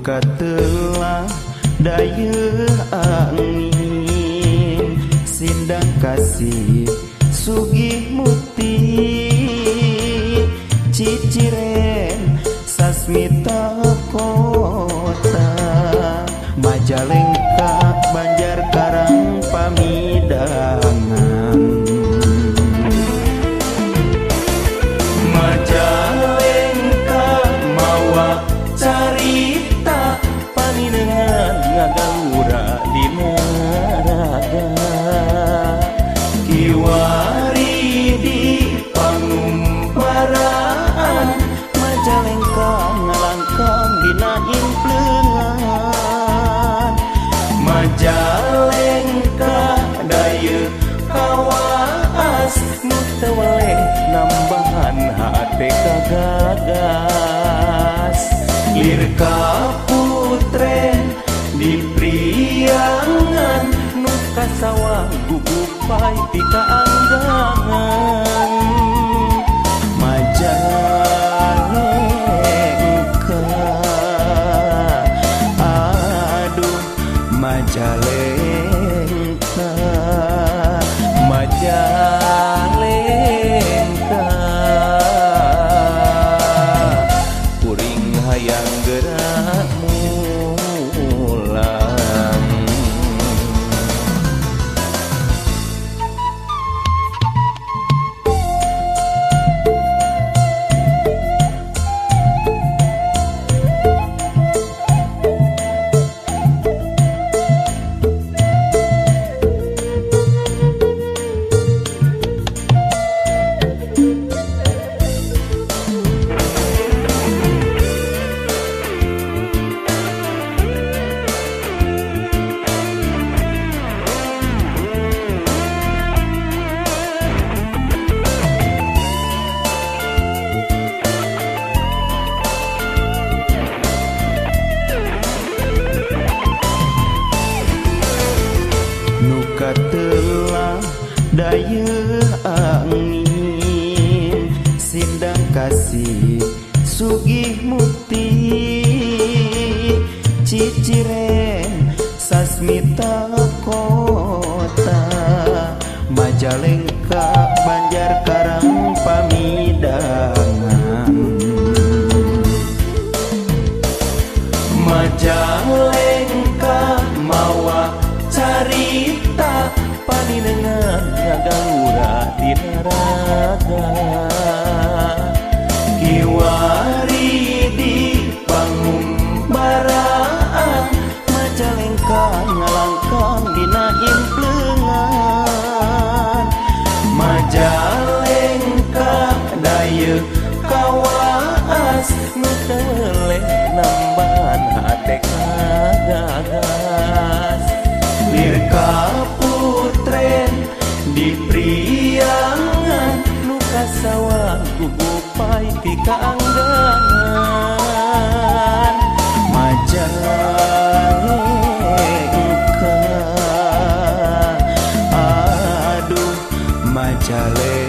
Nuka telah daya angin sindang kasih sugih muti ciciren sasmita kota Majalengka Banjarkarang Pamidangan Majalengka mawa carita paninengan ngagaura di neraga kiwari di pangumparaan Majalengka ngalangkang dina impleungan Majalengka daya kawas nu teu weleh nambahan hate kagagas lir kaputren di priangan nu kasawang gugupai ti kaanggangan Majalengka aduh Majalengka Majalengka kuring hayang gerak mulang Nuka telah daya angin sindang kasih sugih muti ciciren sasmita kota Majalengka Banjarkarang Pamidangan Majalengka mawa carita paninengan ngagaura di neraga kiwari di pangumbaraan Majalengka ngalangkang dina impleungan Majalengka daya kawas nu teu weleh nambahan hate kagagas lir kaputren di priangan nu kasawang gugupai ti kaanggangan Majalengka aduh Majalengka